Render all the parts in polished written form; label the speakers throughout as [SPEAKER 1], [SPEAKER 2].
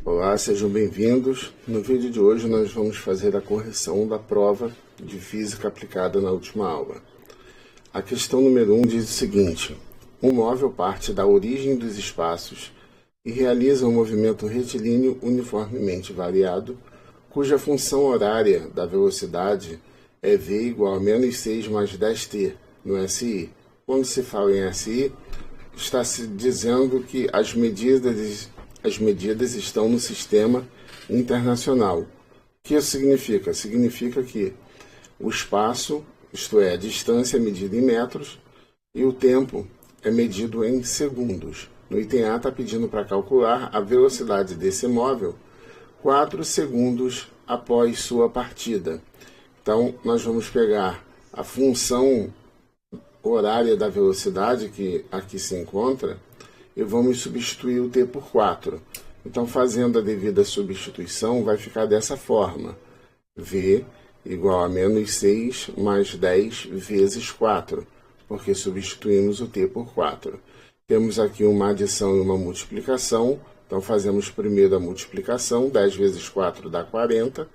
[SPEAKER 1] Olá, sejam bem-vindos. No vídeo de hoje nós vamos fazer a correção da prova de Física aplicada na última aula. A questão número 1 diz o seguinte: um móvel parte da origem dos espaços e realiza um movimento retilíneo uniformemente variado, cuja função horária da velocidade é v igual a menos 6 mais 10t no SI. Quando se fala em SI, está se dizendo que as medidas estão no sistema internacional. O que isso significa? Significa que o espaço, isto é, a distância é medida em metros e o tempo é medido em segundos. No item A está pedindo para calcular a velocidade desse móvel 4 segundos após sua partida. Então, nós vamos pegar a função horária da velocidade que aqui se encontra e vamos substituir o t por 4. Então, fazendo a devida substituição, vai ficar dessa forma: v igual a menos 6 mais 10 vezes 4, porque substituímos o t por 4. Temos aqui uma adição e uma multiplicação, então fazemos primeiro a multiplicação: 10 vezes 4 dá 40,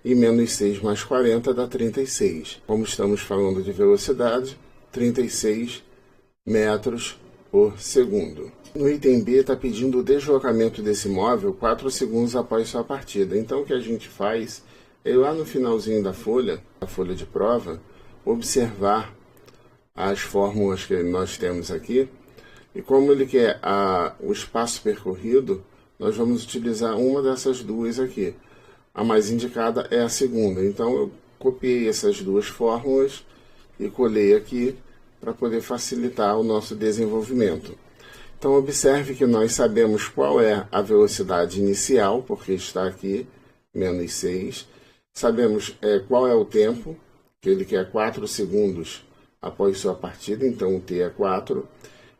[SPEAKER 1] e menos 6 mais 40 dá 36. Como estamos falando de velocidade, 36 metros por segundo. No item B está pedindo o deslocamento desse móvel 4 segundos após sua partida. Então o que a gente faz é ir lá no finalzinho da folha de prova, observar as fórmulas que nós temos aqui, e como ele quer o espaço percorrido, nós vamos utilizar uma dessas duas aqui. A mais indicada é a segunda. Então eu copiei essas duas fórmulas e colei aqui para poder facilitar o nosso desenvolvimento. Então, observe que nós sabemos qual é a velocidade inicial, porque está aqui, menos 6. Sabemos qual é o tempo, que ele quer 4 segundos após sua partida, então o t é 4.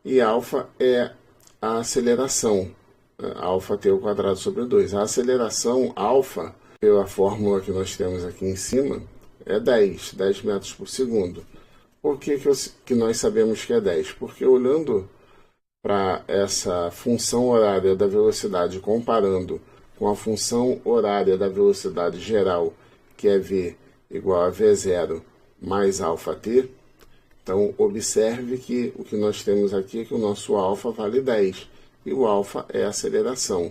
[SPEAKER 1] E alfa é a aceleração, alfa t ao quadrado sobre 2. A aceleração alfa, pela fórmula que nós temos aqui em cima, é 10 metros por segundo. Por que nós sabemos que é 10? Porque olhando para essa função horária da velocidade, comparando com a função horária da velocidade geral, que é v igual a v0 mais alfa t, então observe que o que nós temos aqui é que o nosso alfa vale 10, e o alfa é a aceleração.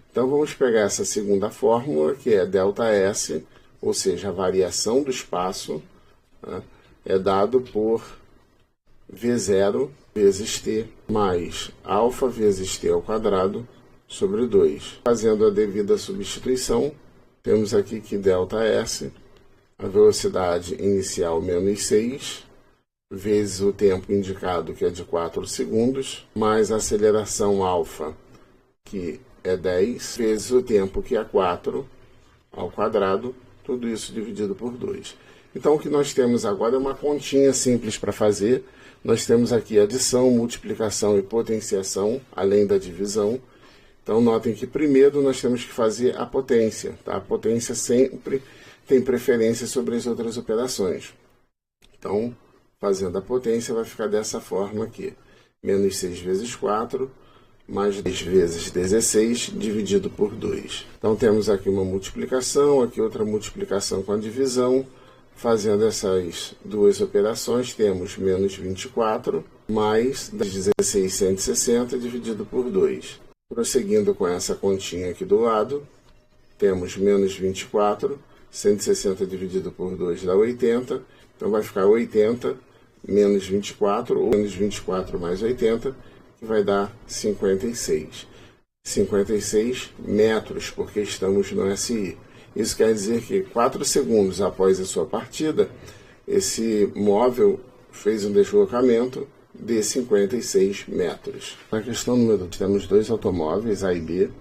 [SPEAKER 1] Então vamos pegar essa segunda fórmula, que é ΔS, ou seja, a variação do espaço, né, é dado por v0 vezes t mais alfa vezes t ao quadrado sobre 2. Fazendo a devida substituição, temos aqui que ΔS, a velocidade inicial menos 6, vezes o tempo indicado, que é de 4 segundos, mais a aceleração alfa, que é 10, vezes o tempo, que é 4, ao quadrado, tudo isso dividido por 2. Então, o que nós temos agora é uma continha simples para fazer. Nós temos aqui adição, multiplicação e potenciação, além da divisão. Então, notem que primeiro nós temos que fazer a potência. Tá? A potência sempre tem preferência sobre as outras operações. Então, fazendo a potência, vai ficar dessa forma aqui. Menos 6 vezes 4, mais 10 vezes 16, dividido por 2. Então, temos aqui uma multiplicação, aqui outra multiplicação com a divisão. Fazendo essas duas operações, temos menos 24 mais 1660 dividido por 2. Prosseguindo com essa continha aqui do lado, temos menos 24, 160 dividido por 2 dá 80, então vai ficar 80 menos 24, ou menos 24 mais 80, que vai dar 56. 56 metros, porque estamos no SI. Isso quer dizer que 4 segundos após a sua partida, esse móvel fez um deslocamento de 56 metros. Na questão número 2, temos dois automóveis, A e B,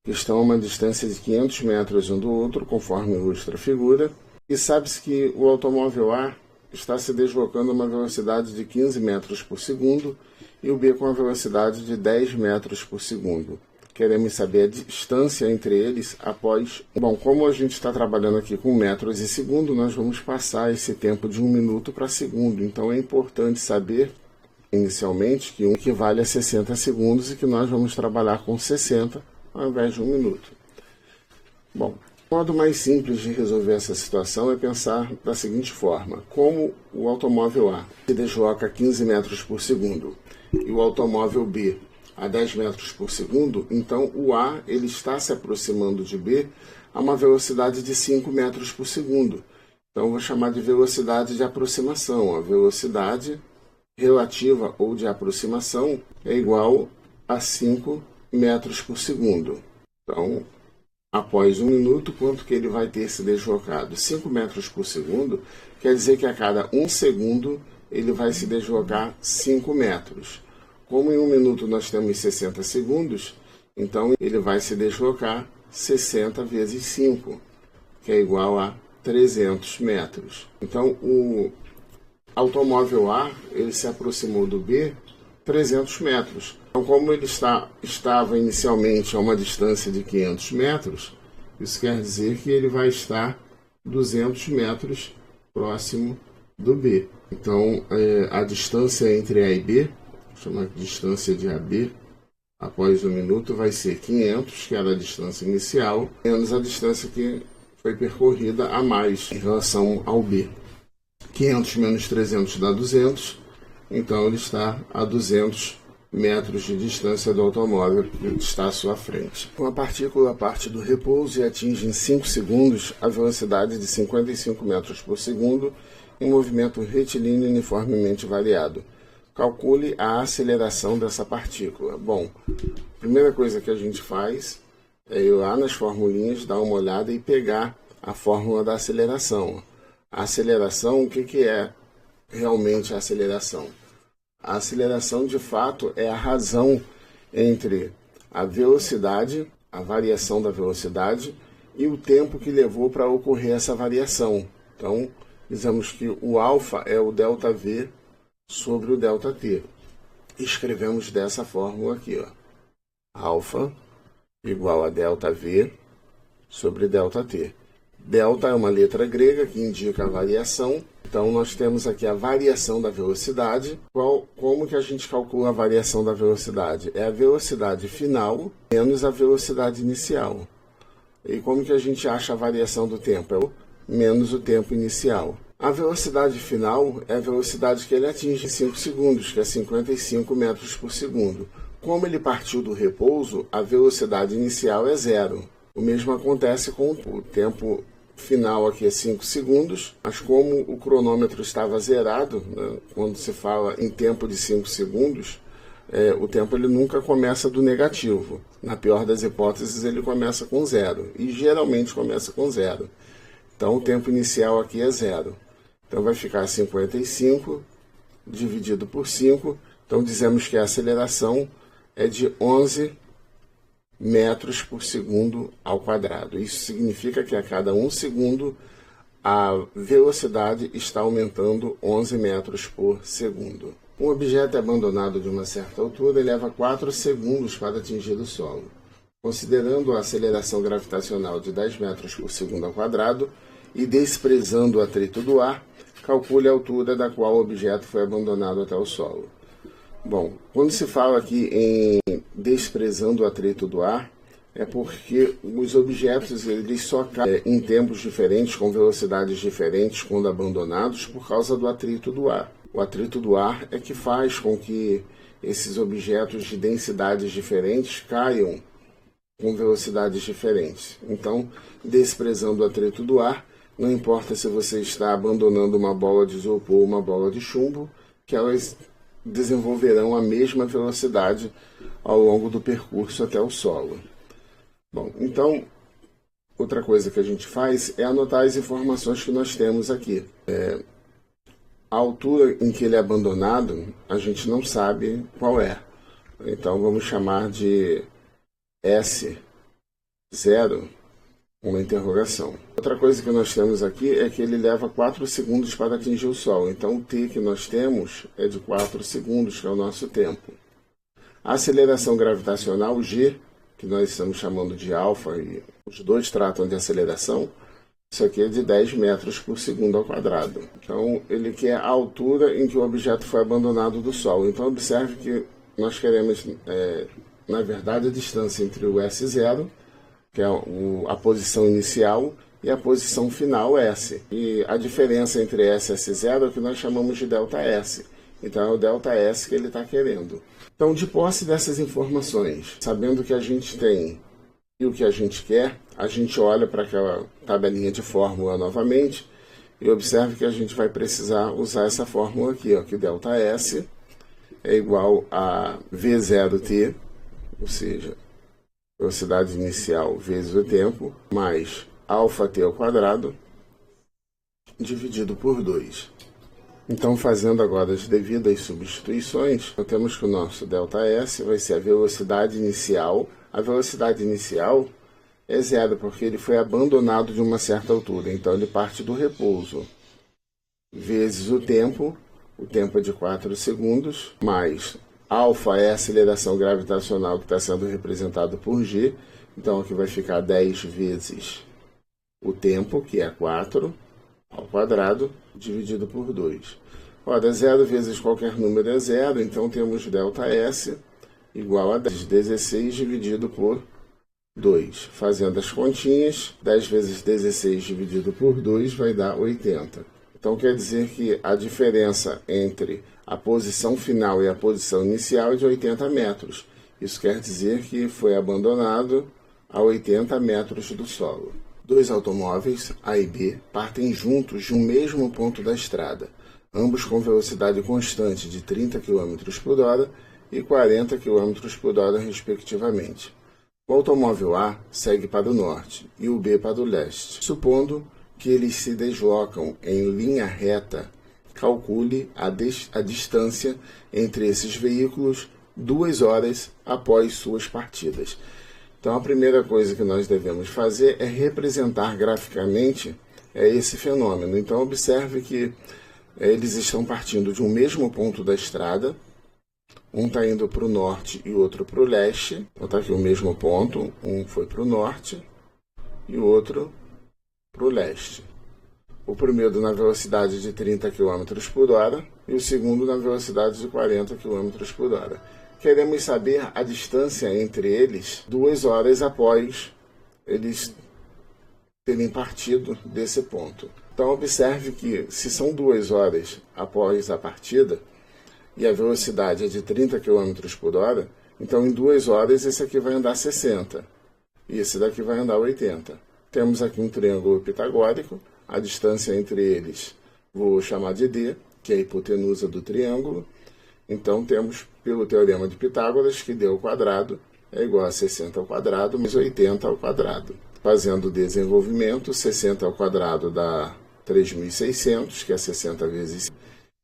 [SPEAKER 1] que estão a uma distância de 500 metros um do outro, conforme ilustra a figura, e sabe-se que o automóvel A está se deslocando a uma velocidade de 15 metros por segundo e o B com a velocidade de 10 metros por segundo. Queremos saber a distância entre eles após... Bom, como a gente está trabalhando aqui com metros e segundo, nós vamos passar esse tempo de 1 minuto para segundo. Então é importante saber, inicialmente, que 1 equivale a 60 segundos e que nós vamos trabalhar com 60 ao invés de 1 minuto. Bom, o modo mais simples de resolver essa situação é pensar da seguinte forma: como o automóvel A se desloca a 15 metros por segundo e o automóvel B a 10 metros por segundo, então o A ele está se aproximando de B a uma velocidade de 5 metros por segundo. Então, vou chamar de velocidade de aproximação. A velocidade relativa ou de aproximação é igual a 5 metros por segundo. Então, após 1 minuto, quanto que ele vai ter se deslocado? 5 metros por segundo quer dizer que a cada 1 segundo ele vai se deslocar 5 metros. Como em 1 minuto nós temos 60 segundos, então ele vai se deslocar 60 vezes 5, que é igual a 300 metros. Então, o automóvel A ele se aproximou do B 300 metros. Então, como ele estava inicialmente a uma distância de 500 metros, isso quer dizer que ele vai estar 200 metros próximo do B. Então, a distância entre A e B, chamar de distância de AB, após 1 minuto, vai ser 500, que era a distância inicial, menos a distância que foi percorrida a mais em relação ao B. 500 menos 300 dá 200, então ele está a 200 metros de distância do automóvel que está à sua frente. Uma partícula parte do repouso e atinge em 5 segundos a velocidade de 55 metros por segundo em movimento retilíneo uniformemente variado. Calcule a aceleração dessa partícula. Bom, a primeira coisa que a gente faz é ir lá nas formulinhas, dar uma olhada e pegar a fórmula da aceleração. A aceleração, o que é realmente a aceleração? A aceleração, de fato, é a razão entre a velocidade, a variação da velocidade, e o tempo que levou para ocorrer essa variação. Então, dizemos que o alfa é o ΔV sobre o ΔT. Escrevemos dessa fórmula aqui, ó. Alfa igual a ΔV sobre ΔT. Delta é uma letra grega que indica a variação. Então, nós temos aqui a variação da velocidade. Como que a gente calcula a variação da velocidade? É a velocidade final menos a velocidade inicial. E como que a gente acha a variação do tempo? É o menos o tempo inicial. A velocidade final é a velocidade que ele atinge em 5 segundos, que é 55 metros por segundo. Como ele partiu do repouso, a velocidade inicial é 0. O mesmo acontece com o tempo final, aqui é 5 segundos, mas como o cronômetro estava zerado, né, quando se fala em tempo de 5 segundos, o tempo ele nunca começa do negativo. Na pior das hipóteses, ele começa com 0, e geralmente começa com 0. Então, o tempo inicial aqui é 0. Então, vai ficar 55 dividido por 5. Então, dizemos que a aceleração é de 11 metros por segundo ao quadrado. Isso significa que a cada 1 segundo a velocidade está aumentando 11 metros por segundo. Um objeto abandonado de uma certa altura leva 4 segundos para atingir o solo. Considerando a aceleração gravitacional de 10 metros por segundo ao quadrado e desprezando o atrito do ar, calcule a altura da qual o objeto foi abandonado até o solo. Bom, quando se fala aqui em desprezando o atrito do ar, é porque os objetos eles só caem em tempos diferentes, com velocidades diferentes, quando abandonados, por causa do atrito do ar. O atrito do ar é que faz com que esses objetos de densidades diferentes caiam com velocidades diferentes. Então, desprezando o atrito do ar, não importa se você está abandonando uma bola de isopor ou uma bola de chumbo, que elas desenvolverão a mesma velocidade ao longo do percurso até o solo. Bom, então, outra coisa que a gente faz é anotar as informações que nós temos aqui. A altura em que ele é abandonado, a gente não sabe qual é. Então, vamos chamar de S0, uma interrogação. Outra coisa que nós temos aqui é que ele leva 4 segundos para atingir o Sol. Então, o t que nós temos é de 4 segundos, que é o nosso tempo. A aceleração gravitacional, g, que nós estamos chamando de alfa, e os dois tratam de aceleração, isso aqui é de 10 metros por segundo ao quadrado. Então, ele quer a altura em que o objeto foi abandonado do Sol. Então, observe que nós queremos na verdade, a distância entre o S0, que é a posição inicial, e a posição final S. E a diferença entre S e S0 é o que nós chamamos de ΔS. Então é o ΔS que ele está querendo. Então, de posse dessas informações, sabendo o que a gente tem e o que a gente quer, a gente olha para aquela tabelinha de fórmula novamente e observe que a gente vai precisar usar essa fórmula aqui, ó, que ΔS é igual a V0t, ou seja, velocidade inicial vezes o tempo, mais ∝t ao quadrado, dividido por 2. Então, fazendo agora as devidas substituições, nós temos que o nosso ΔS vai ser a velocidade inicial. A velocidade inicial é 0, porque ele foi abandonado de uma certa altura. Então, ele parte do repouso, vezes o tempo é de 4 segundos, mais ∝ é a aceleração gravitacional que está sendo representado por g. Então, aqui vai ficar 10 vezes o tempo, que é 4, ao quadrado, dividido por 2. Ora, 0 vezes qualquer número é 0, então temos ΔS igual a 16 dividido por 2. Fazendo as continhas, 10 vezes 16 dividido por 2 vai dar 80. Então quer dizer que a diferença entre a posição final e a posição inicial é de 80 metros. Isso quer dizer que foi abandonado a 80 metros do solo. Dois automóveis, A e B, partem juntos de um mesmo ponto da estrada, ambos com velocidade constante de 30 km por hora e 40 km por hora, respectivamente. O automóvel A segue para o norte e o B para o leste. Supondo que eles se deslocam em linha reta, calcule a distância entre esses veículos 2 horas após suas partidas. Então, a primeira coisa que nós devemos fazer é representar graficamente esse fenômeno. Então, observe que eles estão partindo de um mesmo ponto da estrada. Um está indo para o norte e o outro para o leste. Então, está aqui o mesmo ponto. Um foi para o norte e o outro para o leste. O primeiro na velocidade de 30 km por hora e o segundo na velocidade de 40 km por hora. Queremos saber a distância entre eles 2 horas após eles terem partido desse ponto. Então, observe que se são 2 horas após a partida e a velocidade é de 30 km por hora, então em 2 horas esse aqui vai andar 60 e esse daqui vai andar 80. Temos aqui um triângulo pitagórico, a distância entre eles vou chamar de D, que é a hipotenusa do triângulo. Então, temos, pelo teorema de Pitágoras, que D ao quadrado é igual a 60 ao quadrado mais 80 ao quadrado. Fazendo o desenvolvimento, 60 ao quadrado dá 3.600, que é 60 vezes 5,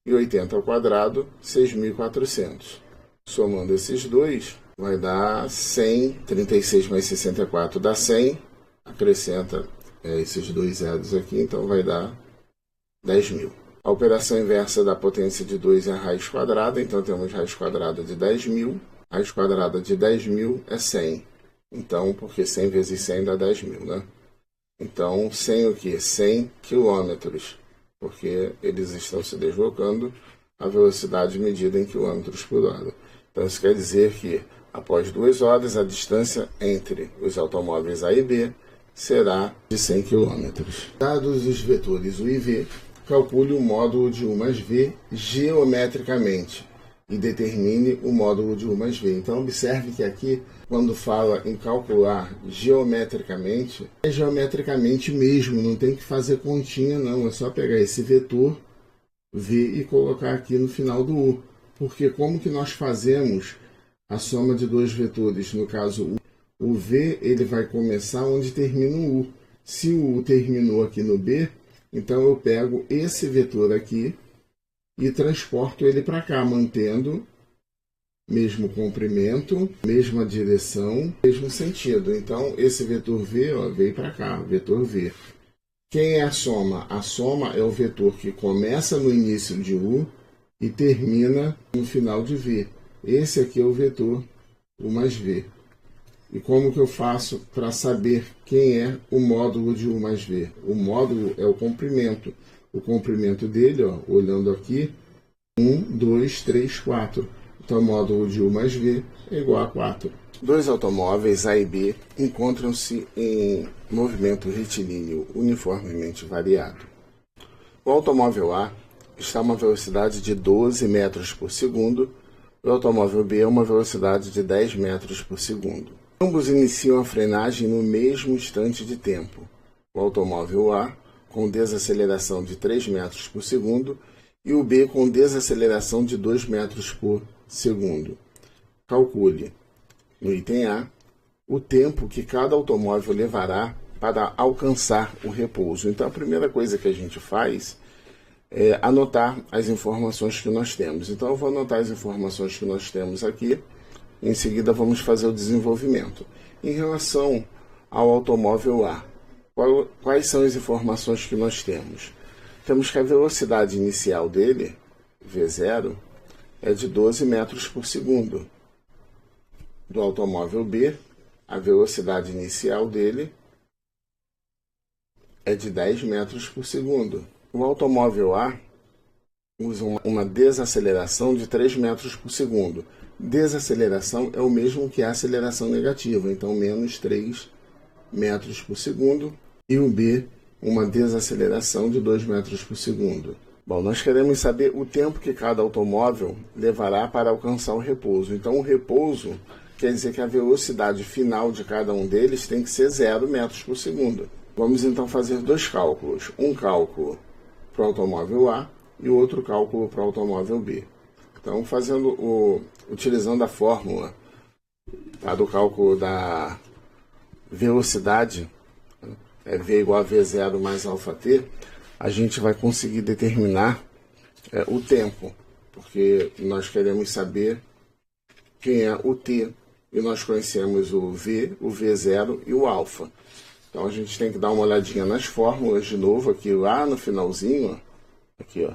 [SPEAKER 1] e 80 ao quadrado, 6.400. Somando esses dois, vai dar 100, 36 mais 64 dá 100, acrescenta esses dois zeros aqui, então vai dar 10.000. A operação inversa da potência de 2 é a raiz quadrada, então temos raiz quadrada de 10.000. Raiz quadrada de 10.000 é 100. Então, porque 100 vezes 100 dá 10.000, né? Então, 100 o quê? 100 quilômetros, porque eles estão se deslocando a velocidade medida em quilômetros por hora. Então, isso quer dizer que, após 2 horas, a distância entre os automóveis A e B será de 100 km. Dados os vetores U e V, calcule o módulo de U mais V geometricamente e determine o módulo de U mais V. Então, observe que aqui, quando fala em calcular geometricamente, é geometricamente mesmo, não tem que fazer continha não, é só pegar esse vetor V e colocar aqui no final do U. Porque como que nós fazemos a soma de dois vetores, no caso o V, ele vai começar onde termina o U. Se o U terminou aqui no B, então eu pego esse vetor aqui e transporto ele para cá, mantendo mesmo comprimento, mesma direção, mesmo sentido. Então, esse vetor V veio para cá, vetor V. Quem é a soma? A soma é o vetor que começa no início de U e termina no final de V. Esse aqui é o vetor U mais V. E como que eu faço para saber quem é o módulo de U mais V? O módulo é o comprimento. O comprimento dele, olhando aqui, 1, 2, 3, 4. Então, o módulo de U mais V é igual a 4. Dois automóveis A e B encontram-se em movimento retilíneo uniformemente variado. O automóvel A está a uma velocidade de 12 metros por segundo, o automóvel B a uma velocidade de 10 metros por segundo. Ambos iniciam a frenagem no mesmo instante de tempo. O automóvel A com desaceleração de 3 metros por segundo e o B com desaceleração de 2 metros por segundo. Calcule, no item A, o tempo que cada automóvel levará para alcançar o repouso. Então, a primeira coisa que a gente faz é anotar as informações que nós temos. Então, eu vou anotar as informações que nós temos aqui. Em seguida, vamos fazer o desenvolvimento. Em relação ao automóvel A, quais são as informações que nós temos? Temos que a velocidade inicial dele, V0, é de 12 metros por segundo. Do automóvel B, a velocidade inicial dele é de 10 metros por segundo. O automóvel A usa uma desaceleração de 3 metros por segundo. Desaceleração é o mesmo que a aceleração negativa, então menos 3 metros por segundo. E o B, uma desaceleração de 2 metros por segundo. Bom, nós queremos saber o tempo que cada automóvel levará para alcançar o repouso. Então, o repouso quer dizer que a velocidade final de cada um deles tem que ser 0 metros por segundo. Vamos então fazer dois cálculos. Um cálculo para o automóvel A e outro cálculo para o automóvel B. Então, utilizando a fórmula do cálculo da velocidade, V igual a V0 mais αβt, a gente vai conseguir determinar o tempo, porque nós queremos saber quem é o t, e nós conhecemos o v, o V0 e o α. Então a gente tem que dar uma olhadinha nas fórmulas de novo, aqui lá no finalzinho, aqui ó,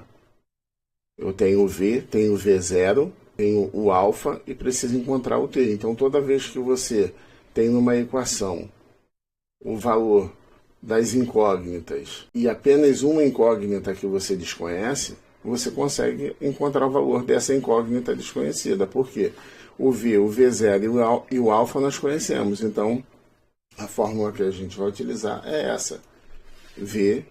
[SPEAKER 1] eu tenho o v, tenho o V0, tenho o α e preciso encontrar o t. Então toda vez que você tem numa equação o valor das incógnitas e apenas uma incógnita que você desconhece, você consegue encontrar o valor dessa incógnita desconhecida. Por quê? O V, o V0 e o α nós conhecemos. Então, a fórmula que a gente vai utilizar é essa. V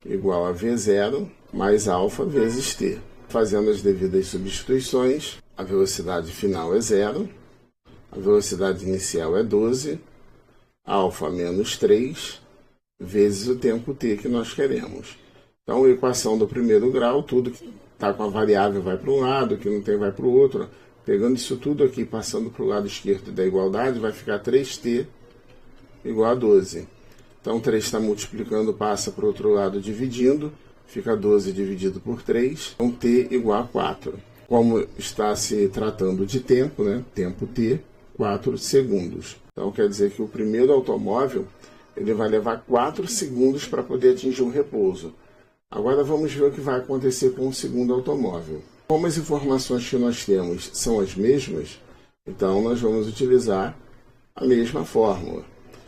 [SPEAKER 1] igual a V0 mais α vezes t. Fazendo as devidas substituições, a velocidade final é 0, a velocidade inicial é 12, α menos 3, vezes o tempo t que nós queremos. Então, a equação do primeiro grau, tudo que está com a variável vai para um lado, que não tem vai para o outro. Pegando isso tudo aqui, passando para o lado esquerdo da igualdade, vai ficar 3t igual a 12. Então, 3 está multiplicando, passa para o outro lado dividindo, fica 12 dividido por 3, então t igual a 4. Como está se tratando de tempo, né? Tempo t, 4 segundos. Então, quer dizer que o primeiro automóvel ele vai levar 4 segundos para poder atingir o repouso. Agora vamos ver o que vai acontecer com o segundo automóvel. Como as informações que nós temos são as mesmas, então nós vamos utilizar a mesma fórmula.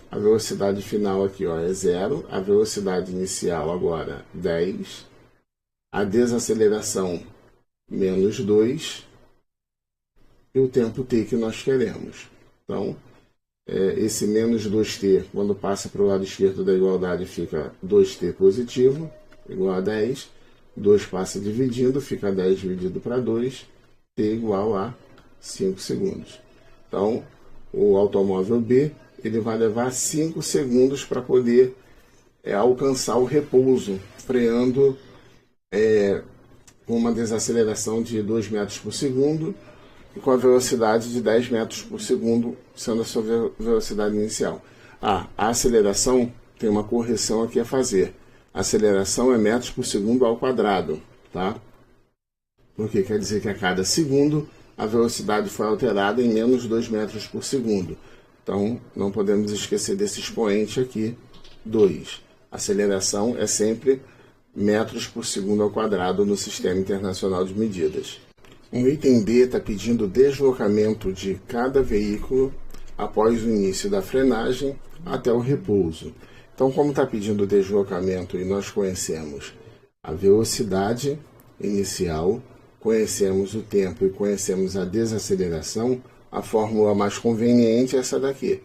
[SPEAKER 1] A velocidade final aqui ó, é 0, a velocidade inicial agora 10, a desaceleração menos 2 e o tempo t que nós queremos. Então, esse menos 2t, quando passa para o lado esquerdo da igualdade, fica 2t positivo, igual a 10. 2 passa dividindo, fica 10 dividido para 2, t igual a 5 segundos. Então, o automóvel B ele vai levar 5 segundos para poder alcançar o repouso, freando com uma desaceleração de 2 metros por segundo, e com a velocidade de 10 metros por segundo, sendo a sua velocidade inicial. A aceleração tem uma correção aqui a fazer. A aceleração é metros por segundo ao quadrado, tá? Porque quer dizer que a cada segundo a velocidade foi alterada em menos 2 metros por segundo. Então, não podemos esquecer desse expoente aqui, 2. A aceleração é sempre metros por segundo ao quadrado no Sistema Internacional de Medidas. O item D está pedindo o deslocamento de cada veículo após o início da frenagem até o repouso. Então, como está pedindo o deslocamento e nós conhecemos a velocidade inicial, conhecemos o tempo e conhecemos a desaceleração, a fórmula mais conveniente é essa daqui.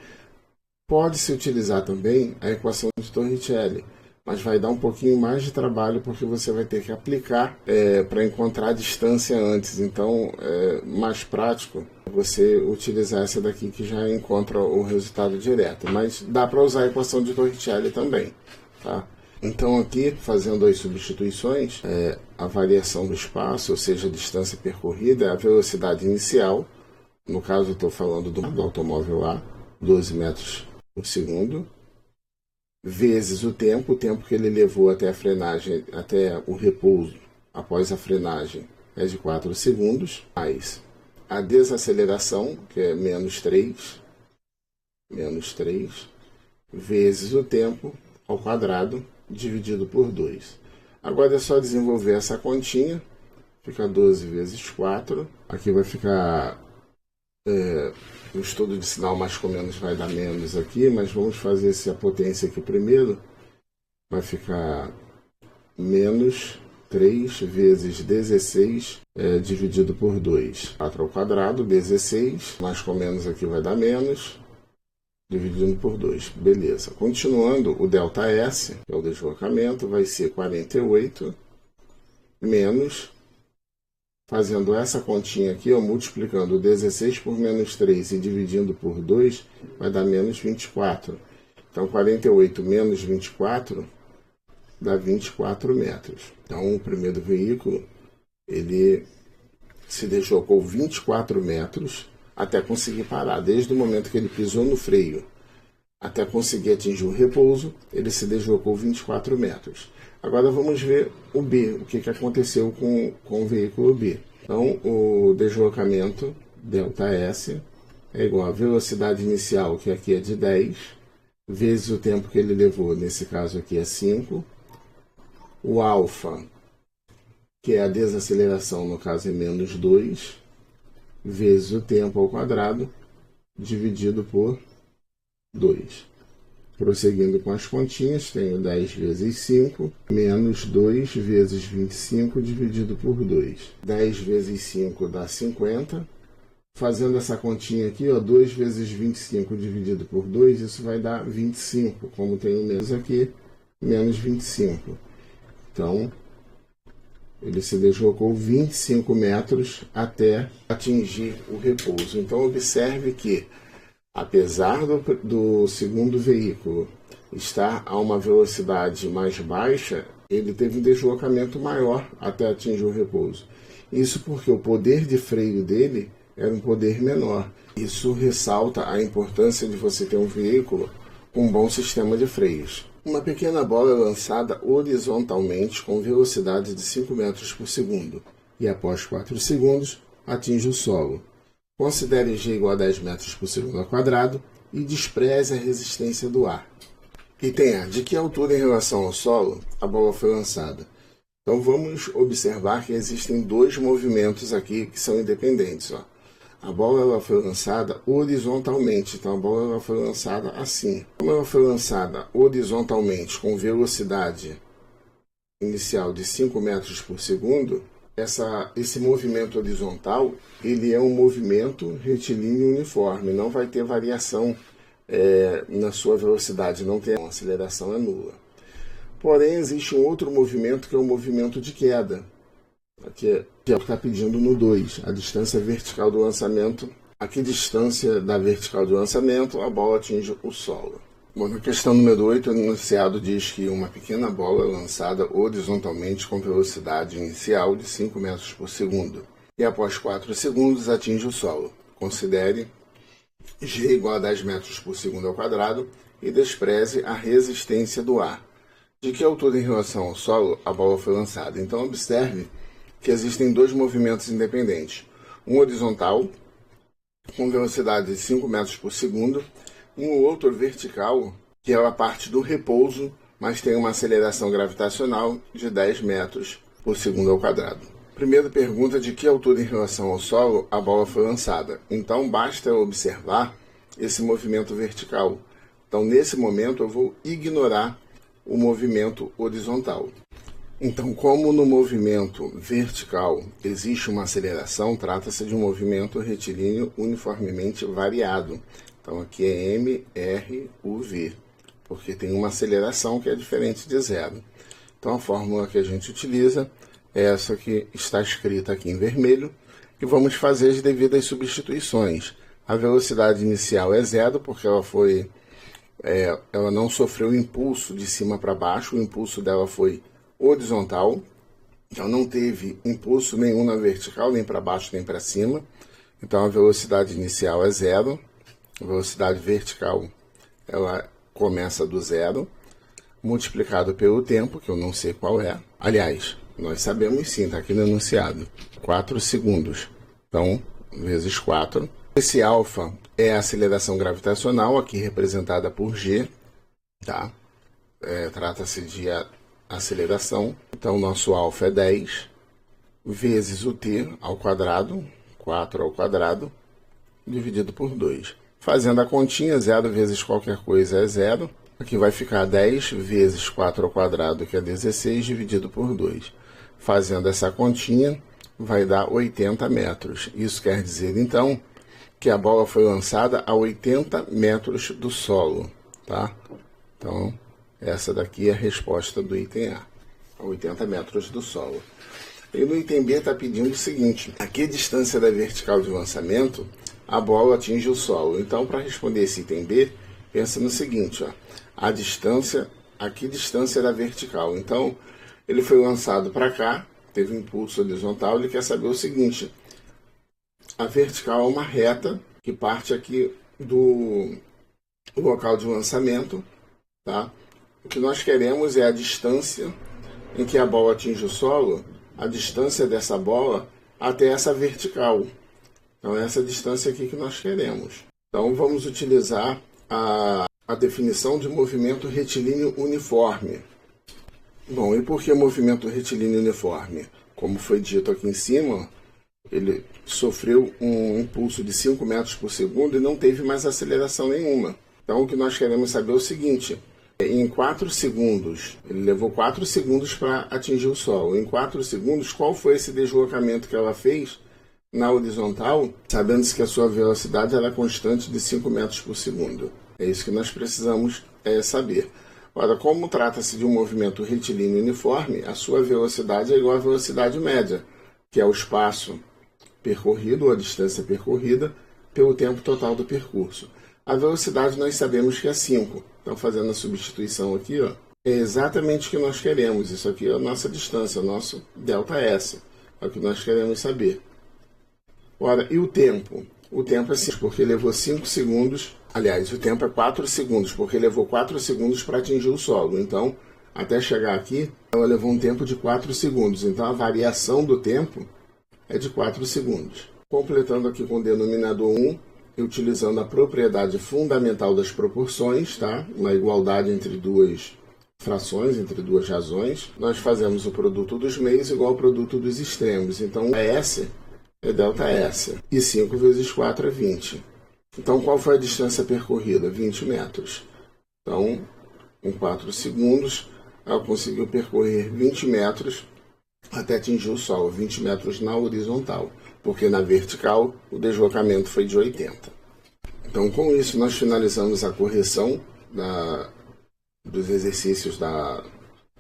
[SPEAKER 1] Pode-se utilizar também a equação de Torricelli, mas vai dar um pouquinho mais de trabalho porque você vai ter que aplicar para encontrar a distância antes. Então, é mais prático você utilizar essa daqui que já encontra o resultado direto. Mas dá para usar a equação de Torricelli também, tá? Então aqui, fazendo as substituições, a variação do espaço, ou seja, a distância percorrida, é a velocidade inicial. No caso, eu estou falando do automóvel lá, 12 metros por segundo, vezes o tempo que ele levou até a frenagem, até o repouso após a frenagem, é de 4 segundos, mais a desaceleração, que é menos 3, vezes o tempo ao quadrado, dividido por 2. Agora é só desenvolver essa continha, fica 12 vezes 4, aqui vai ficar... o estudo de sinal mais ou menos vai dar menos aqui, mas vamos fazer essa potência aqui primeiro. Vai ficar menos 3 vezes 16 dividido por 2. 4 ao quadrado, 16, mais ou menos aqui vai dar menos, dividindo por 2. Beleza. Continuando, o ΔS, que é o deslocamento, vai ser 48 menos... Fazendo essa continha aqui, multiplicando 16 por menos 3 e dividindo por 2, vai dar menos 24. Então, 48 menos 24 dá 24 metros. Então, o primeiro veículo, ele se deslocou 24 metros até conseguir parar. Desde o momento que ele pisou no freio até conseguir atingir o repouso, ele se deslocou 24 metros. Agora vamos ver o B, o que aconteceu com o veículo B. Então, o deslocamento, ΔS, é igual à velocidade inicial, que aqui é de 10, vezes o tempo que ele levou, nesse caso aqui é 5. O alfa, que é a desaceleração, no caso é menos 2, vezes o tempo ao quadrado, dividido por 2. Prosseguindo com as continhas, tenho 10 vezes 5, menos 2 vezes 25 dividido por 2. 10 vezes 5 dá 50. Fazendo essa continha aqui, 2 vezes 25 dividido por 2, isso vai dar 25. Como tem o menos aqui, menos 25. Então, ele se deslocou 25 metros até atingir o repouso. Então, observe que, apesar do segundo veículo estar a uma velocidade mais baixa, ele teve um deslocamento maior até atingir o repouso. Isso porque o poder de freio dele era um poder menor. Isso ressalta a importância de você ter um veículo com um bom sistema de freios. Uma pequena bola é lançada horizontalmente com velocidade de 5 metros por segundo e após 4 segundos atinge o solo. Considere G igual a 10 metros por segundo ao quadrado e despreze a resistência do ar. Item A. De que altura em relação ao solo a bola foi lançada? Então vamos observar que existem dois movimentos aqui que são independentes. A bola foi lançada horizontalmente, então a bola foi lançada assim. Como ela foi lançada horizontalmente com velocidade inicial de 5 metros por segundo, esse movimento horizontal, ele é um movimento retilíneo uniforme, não vai ter variação na sua velocidade, não tem, a aceleração é nula. Porém, existe um outro movimento que é o movimento de queda, que é o que está pedindo no 2, a distância vertical do lançamento. A que distância da vertical do lançamento a bola atinge o solo? Bom, na questão número 8, o enunciado diz que uma pequena bola é lançada horizontalmente com velocidade inicial de 5 metros por segundo e após 4 segundos atinge o solo. Considere G igual a 10 metros por segundo ao quadrado e despreze a resistência do ar. De que altura em relação ao solo a bola foi lançada? Então observe que existem dois movimentos independentes. Um horizontal, com velocidade de 5 metros por segundo, e um outro vertical, que é a parte do repouso, mas tem uma aceleração gravitacional de 10 metros por segundo ao quadrado. Primeiro pergunta de que altura em relação ao solo a bola foi lançada. Então basta observar esse movimento vertical. Então nesse momento eu vou ignorar o movimento horizontal. Então, como no movimento vertical existe uma aceleração, trata-se de um movimento retilíneo uniformemente variado. Então, aqui é M, R, U, V, porque tem uma aceleração que é diferente de zero. Então, a fórmula que a gente utiliza é essa que está escrita aqui em vermelho, e vamos fazer as devidas substituições. A velocidade inicial é zero, porque ela não sofreu impulso de cima para baixo, o impulso dela foi horizontal, então não teve impulso nenhum na vertical, nem para baixo nem para cima. Então a velocidade inicial é zero, a velocidade vertical ela começa do zero, multiplicado pelo tempo, que eu não sei qual é. Aliás, nós sabemos sim, está aqui no enunciado, 4 segundos. Então, vezes 4. Esse alfa é a aceleração gravitacional, aqui representada por G, tá? Trata-se de aceleração. Então, nosso alfa é 10, vezes o t ao quadrado, 4 ao quadrado, dividido por 2. Fazendo a continha, 0 vezes qualquer coisa é 0. Aqui vai ficar 10 vezes 4 ao quadrado, que é 16, dividido por 2. Fazendo essa continha, vai dar 80 metros. Isso quer dizer, então, que a bola foi lançada a 80 metros do solo, tá? Então, essa daqui é a resposta do item A, a 80 metros do solo. E no item B está pedindo o seguinte: a que distância da vertical de lançamento a bola atinge o solo? Então, para responder esse item B, pensa no seguinte, ó, a que distância da vertical? Então, ele foi lançado para cá, teve um impulso horizontal, ele quer saber o seguinte: a vertical é uma reta que parte aqui do local de lançamento, tá? O que nós queremos é a distância em que a bola atinge o solo, a distância dessa bola até essa vertical. Então, é essa distância aqui que nós queremos. Então, vamos utilizar a definição de movimento retilíneo uniforme. Bom, e por que movimento retilíneo uniforme? Como foi dito aqui em cima, ele sofreu um impulso de 5 metros por segundo e não teve mais aceleração nenhuma. Então, o que nós queremos saber é o seguinte: em 4 segundos, ele levou 4 segundos para atingir o solo. Em 4 segundos, qual foi esse deslocamento que ela fez na horizontal, sabendo-se que a sua velocidade era constante de 5 metros por segundo? É isso que nós precisamos saber. Ora, como trata-se de um movimento retilíneo uniforme, a sua velocidade é igual à velocidade média, que é o espaço percorrido, ou a distância percorrida, pelo tempo total do percurso. A velocidade nós sabemos que é 5. Então, fazendo a substituição aqui, ó, é exatamente o que nós queremos. Isso aqui é a nossa distância, o nosso ΔS. É o que nós queremos saber. Ora, e o tempo? O tempo é 5, porque levou 5 segundos. Aliás, o tempo é 4 segundos, porque levou 4 segundos para atingir o solo. Então, até chegar aqui, ela levou um tempo de 4 segundos. Então, a variação do tempo é de 4 segundos. Completando aqui com o denominador 1, e utilizando a propriedade fundamental das proporções, tá? Uma igualdade entre duas frações, entre duas razões, nós fazemos o produto dos meios igual ao produto dos extremos. Então, S é ΔS. E 5 vezes 4 é 20. Então, qual foi a distância percorrida? 20 metros. Então, em 4 segundos, ela conseguiu percorrer 20 metros até atingir o solo, 20 metros na horizontal, porque na vertical o deslocamento foi de 80. Então, com isso, nós finalizamos a correção dos exercícios da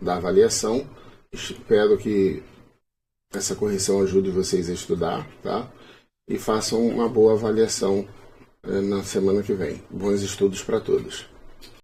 [SPEAKER 1] avaliação. Espero que essa correção ajude vocês a estudar, tá? E façam uma boa avaliação na semana que vem. Bons estudos para todos.